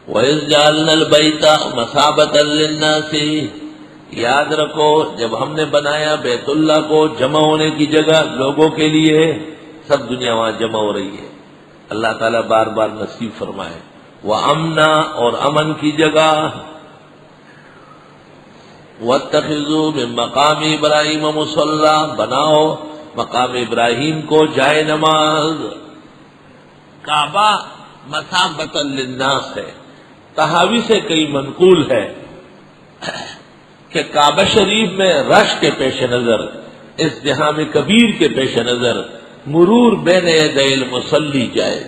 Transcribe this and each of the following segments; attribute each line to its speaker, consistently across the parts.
Speaker 1: وَإِذْ جَعَلْنَا الْبَيْتَ مَثَابَةً لِلنَّاسِ، یاد رکھو جب ہم نے بنایا بیت اللہ کو جمع ہونے کی جگہ لوگوں کے لیے، سب دنیا وہاں جمع ہو رہی ہے، اللہ تعالیٰ بار بار نصیب فرمائے، وَأَمْنًا، اور امن کی جگہ، وَاتَّخِذُوا مِن مَّقَامِ إِبْرَاهِيمَ مُصَلًّى، بناؤ مقام ابراہیم کو جائے نماز۔ کعبہ مثابۃ للناس ہے، تحاوی سے کئی منقول ہے کہ کعبہ شریف میں رش کے پیش نظر، ازدحام کبیر کے پیش نظر مرور بین یدی المصلی جائز،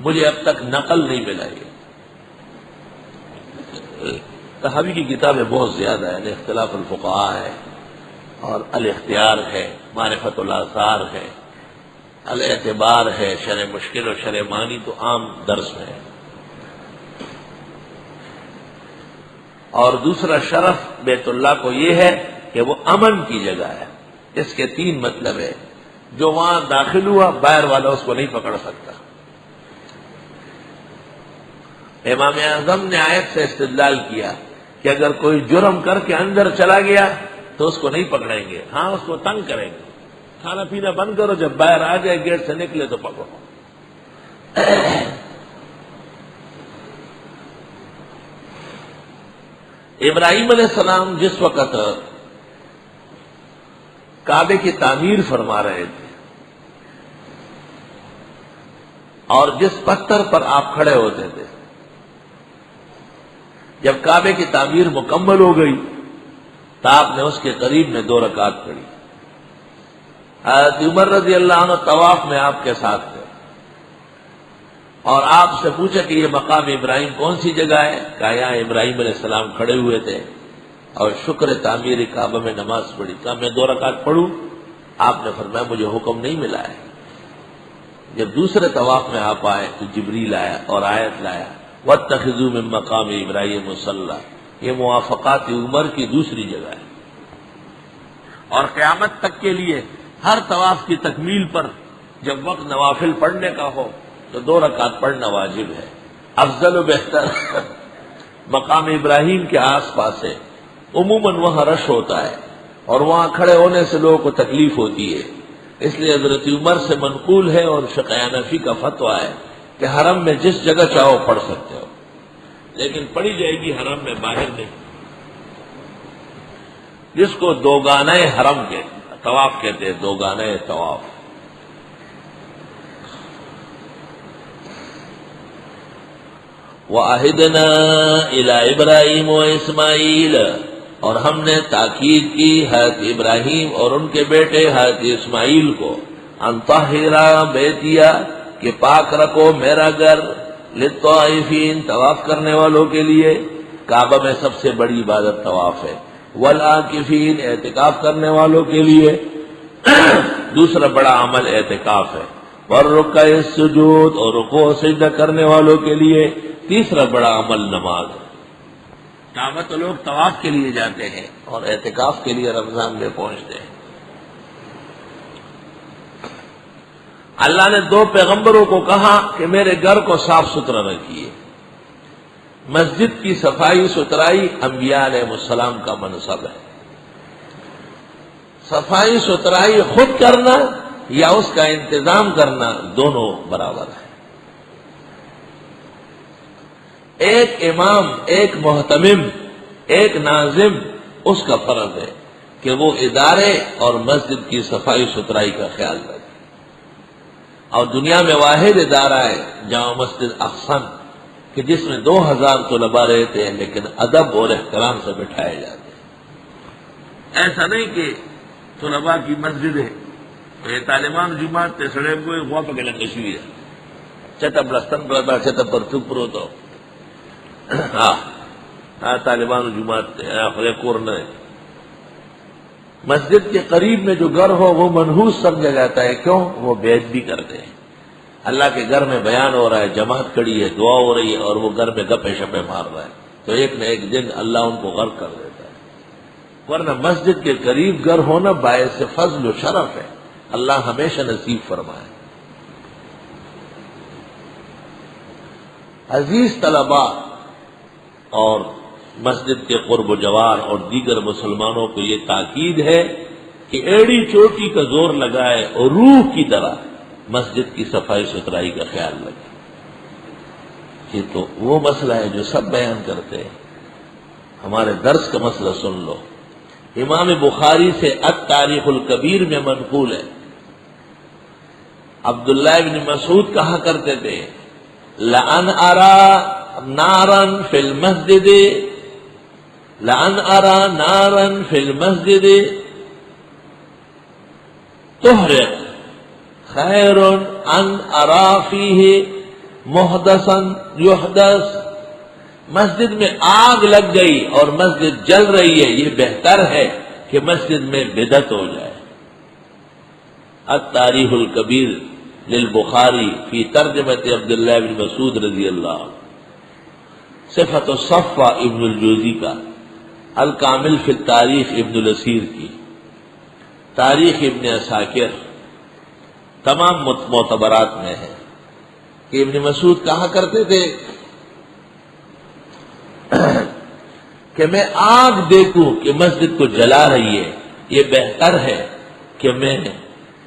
Speaker 1: مجھے اب تک نقل نہیں ملا یہ۔ تحاوی کی کتابیں بہت زیادہ ہیں، اختلاف الفقہاء ہے اور الاختیار ہے، معرفت الآثار ہے، الاعتبار ہے، شرح مشکل اور شرح معنی تو عام درس میں ہے۔ اور دوسرا شرف بیت اللہ کو یہ ہے کہ وہ امن کی جگہ ہے، اس کے تین مطلب ہے، جو وہاں داخل ہوا باہر والا اس کو نہیں پکڑ سکتا۔ امام اعظم نے آیت سے استدلال کیا کہ اگر کوئی جرم کر کے اندر چلا گیا تو اس کو نہیں پکڑیں گے، ہاں اس کو تنگ کریں گے، کھانا پینا بند کرو، جب باہر آ جائے گیٹ سے نکلے تو پکڑو۔ ابراہیم علیہ السلام جس وقت کعبے کی تعمیر فرما رہے تھے اور جس پتھر پر آپ کھڑے ہوتے تھے، جب کعبے کی تعمیر مکمل ہو گئی تو آپ نے اس کے قریب میں 2 رکعت پڑھی۔ حضرت عمر رضی اللہ عنہ طواف میں آپ کے ساتھ تھے اور آپ سے پوچھا کہ یہ مقام ابراہیم کون سی جگہ ہے؟ کہا یہاں ابراہیم علیہ السلام کھڑے ہوئے تھے اور شکر تعمیر کعبہ میں نماز پڑھی۔ کہا میں 2 رکعت پڑھوں؟ آپ نے فرمایا مجھے حکم نہیں ملا ہے۔ جب دوسرے طواف میں آپ آئے تو جبریل آیا اور آیت لایا وَاتَّخِذُوا مِن مَّقَامِ إِبْرَاهِيمَ مُصَلًّى، یہ موافقات عمر کی دوسری جگہ ہے۔ اور قیامت تک کے لیے ہر طواف کی تکمیل پر جب وقت نوافل پڑھنے کا ہو تو 2 رکعت پڑھنا واجب ہے۔ افضل و بہتر مقام ابراہیم کے آس پاس ہے، عموماً وہاں رش ہوتا ہے اور وہاں کھڑے ہونے سے لوگوں کو تکلیف ہوتی ہے، اس لیے حضرت عمر سے منقول ہے اور فقہ حنفی کا فتویٰ ہے کہ حرم میں جس جگہ چاہو پڑھ سکتے ہو، لیکن پڑھی جائے گی حرم میں، باہر نہیں۔ جس کو دوگانہ حرم کے طواف کہتے ہیں، دوگانہ طواف۔ وَعَهِدْنَا إِلَىٰ إِبْرَاهِيمَ وَإِسْمَاعِيلَ، اور ہم نے تاکید کی حضرت ابراہیم اور ان کے بیٹے حضرت اسماعیل کو، ان طَهِّرَ بَيْتِیَ، کہ پاک رکھو میرا گھر، للطائفین، طواف کرنے والوں کے لیے، کعبہ میں سب سے بڑی عبادت طواف ہے، والعاکفین، اعتکاف کرنے والوں کے لیے دوسرا بڑا عمل اعتکاف ہے، والرکع السجود، اور رکوع و سجدہ کرنے والوں کے لیے تیسرا بڑا عمل نماز ہے۔ کعبہ تو لوگ طواف کے لیے جاتے ہیں اور اعتکاف کے لیے رمضان میں پہنچتے ہیں۔ اللہ نے 2 پیغمبروں کو کہا کہ میرے گھر کو صاف ستھرا رکھیے۔ مسجد کی صفائی ستھرائی انبیاء علیہ السلام کا منصب ہے۔ صفائی ستھرائی خود کرنا یا اس کا انتظام کرنا دونوں برابر ہے۔ ایک امام، ایک محتمم، ایک ناظم، اس کا فرض ہے کہ وہ ادارے اور مسجد کی صفائی ستھرائی کا خیال رکھے۔ اور دنیا میں واحد ادارہ ہے جامع مسجد احسن، کہ جس میں 2000 طلباء رہتے ہیں لیکن ادب اور احترام سے بٹھائے جاتے ہیں۔ ایسا نہیں کہ طلباء کی مسجد ہے تو یہ طالبان جماعت تے سڑے کوئی ہوا پہ لنگشوی ہے، چتا برستن پر چتا پر چپرو تو ہاں طالبان جماعت تے کورن ہے۔ مسجد کے قریب میں جو گھر ہو وہ منحوس سمجھا جاتا ہے، کیوں؟ وہ بے ادبی کرتے ہیں۔ اللہ کے گھر میں بیان ہو رہا ہے، جماعت کھڑی ہے، دعا ہو رہی ہے اور وہ گھر میں گپے شپے مار رہا ہے، تو ایک نہ ایک دن اللہ ان کو غرق کر دیتا ہے۔ ورنہ مسجد کے قریب گھر ہونا باعث فضل و شرف ہے، اللہ ہمیشہ نصیب فرمائے۔ عزیز طلباء اور مسجد کے قرب و جوار اور دیگر مسلمانوں کو یہ تاکید ہے کہ ایڑی چوٹی کا زور لگائے اور روح کی طرح مسجد کی صفائی ستھرائی کا خیال رکھے. یہ تو وہ مسئلہ ہے جو سب بیان کرتے ہیں. ہمارے درس کا مسئلہ سن لو. امام بخاری سے التاریخ الکبیر میں منقول ہے، عبداللہ بن مسعود کہا کرتے تھے لأن أرى نارا في المسجد لأن أرى نارا في المسجد تحرق خير أن أرى فيه محدثا يحدث. مسجد میں آگ لگ گئی اور مسجد جل رہی ہے، یہ بہتر ہے کہ مسجد میں بدعت ہو جائے. التاریخ الکبیر للبخاری فی ترجمت عبداللہ بن مسعود رضی اللہ عنہ. صفت الصفہ ابن الجوزی کا، الکامل فی التاریخ ابن الاسیر کی، تاریخ ابن عساکر تمام معتبرات میں ہے کہ ابن مسعود کہا کرتے تھے کہ میں آگ دیکھوں کہ مسجد کو جلا رہی ہے، یہ بہتر ہے کہ میں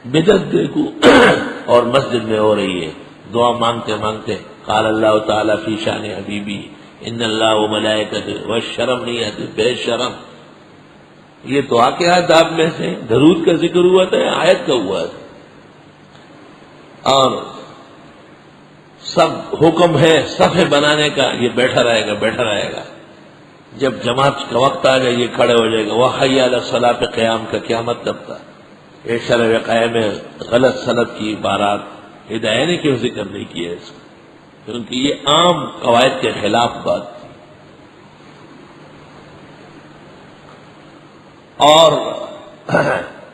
Speaker 1: بدعت دیکھوں اور مسجد میں ہو رہی ہے. دعا مانگتے مانگتے قال اللہ تعالیٰ فی شان حبیبی ان اللہ و ملائکتہ والشرم نہیں آتی بے شرم. یہ دعا کے آداب میں سے درود کا ذکر ہوا تھا، آیت کا ہوا تھا. اور سب حکم ہے صفحے بنانے کا، یہ بیٹھا رہے گا بیٹھا رہے گا. جب جماعت کا وقت آ گیا یہ کھڑے ہو جائے گا. وہ حی علی الصلاۃ پہ قیام کا کیا مطلب تھا؟ یہ شرع قائم میں غلط سند کی عبارات ہدایہ نے کیوں ذکر نہیں کیا اس کو؟ کیونکہ یہ عام قواعد کے خلاف بات تھی. اور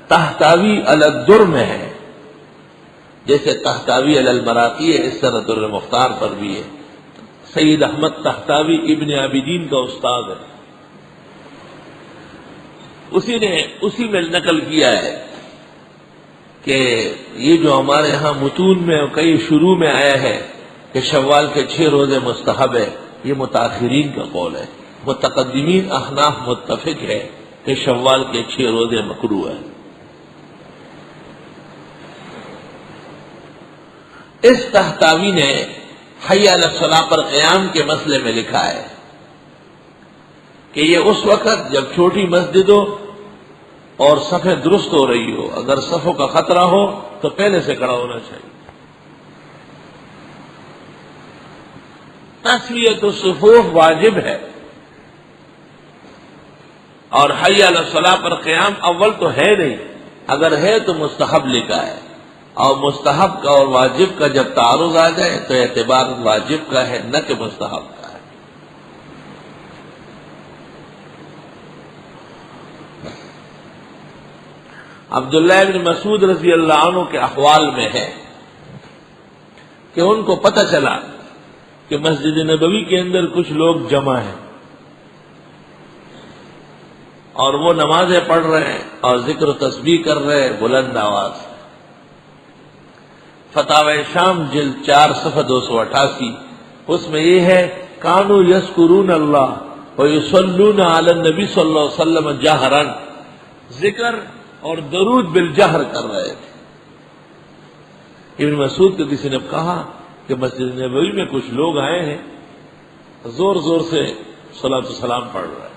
Speaker 1: تحتاوی علی الدر میں ہے، جیسے تحتاوی علی المراقی ہے، اس طرح در مختار پر بھی ہے. سید احمد تحتاوی ابن عابدین کا استاد ہے، اسی نے اسی میں نقل کیا ہے کہ یہ جو ہمارے ہاں متون میں اور کئی شروع میں آیا ہے کہ شوال کے 6 روزے مستحب ہے، یہ متاخرین کا قول ہے. متقدمین احناف متفق ہے کہ شوال کے 6 روزے مکروہ ہے. اس تحتاوی نے حی علی الصلاۃ پر قیام کے مسئلے میں لکھا ہے کہ یہ اس وقت جب چھوٹی مسجد ہو اور صفیں درست ہو رہی ہو، اگر صفوں کا خطرہ ہو تو پہلے سے کھڑا ہونا چاہیے. تسویۃ الصفوف واجب ہے، اور حی علی الصلاۃ پر قیام اول تو ہے نہیں، اگر ہے تو مستحب لکھا ہے. اور مستحب کا اور واجب کا جب تعارض آ جائے تو اعتبار واجب کا ہے نہ کہ مستحب کا ہے. عبداللہ بن مسعود رضی اللہ عنہ کے احوال میں ہے کہ ان کو پتہ چلا کہ مسجد نبوی کے اندر کچھ لوگ جمع ہیں اور وہ نمازیں پڑھ رہے ہیں اور ذکر و تسبیح کر رہے ہیں بلند آواز. فتاوی شام جلد 4 صفحہ 288 اس میں یہ ہے کانوا یذکرون اللہ ویصلون علی النبی صلی اللہ علیہ وسلم جہرا، ذکر اور درود بالجہر کر رہے تھے. ابن مسعود کو کسی نے کہا کہ مسجد نبوی میں کچھ لوگ آئے ہیں زور زور سے صلاۃ و سلام پڑھ رہے ہیں.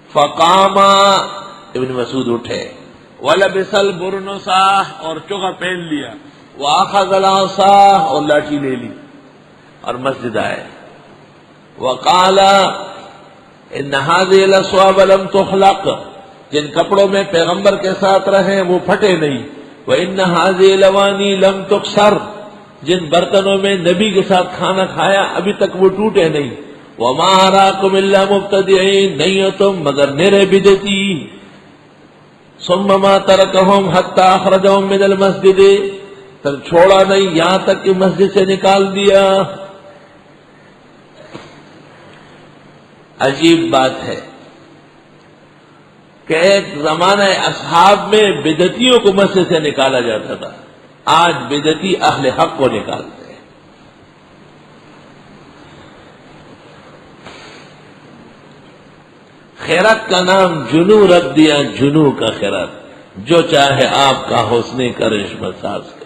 Speaker 1: فقام، ابن مسعود اٹھے، وَلَبِسَ الْبُرْنُسَ اور چوغا پہن لیا، وَأَخَذَ الْعَصَا اور لاٹھی لے لی اور مسجد آئے. وَقَالَ إِنَّ هَذِهِ الْأَثْوَابَ لَمْ تُخْلَقْ، جن کپڑوں میں پیغمبر کے ساتھ رہے وہ پھٹے نہیں. وَإِنَّ هَذِهِ الْأَوَانِي لَمْ تُكْسَرْ، جن برتنوں میں نبی کے ساتھ کھانا کھایا ابھی تک وہ ٹوٹے نہیں. وَمَا أَرَاكُمْ إِلَّا مُبْتَدِعِينَ، نہیں ہو تم مگر نرے بدعتی. ثم ما ترکہم حتی اخرجہم من المسجد، پھر چھوڑا نہیں یہاں تک کہ مسجد سے نکال دیا. عجیب بات ہے کہ ایک زمانہ اصحاب میں بدعتیوں کو مسجد سے نکالا جاتا تھا، آج بدعتی اہل حق کو نکالتے ہیں. خیرت کا نام جنو رکھ دیا، جنو کا خیرت، جو چاہے آپ کا حسن کرشمہ ساز۔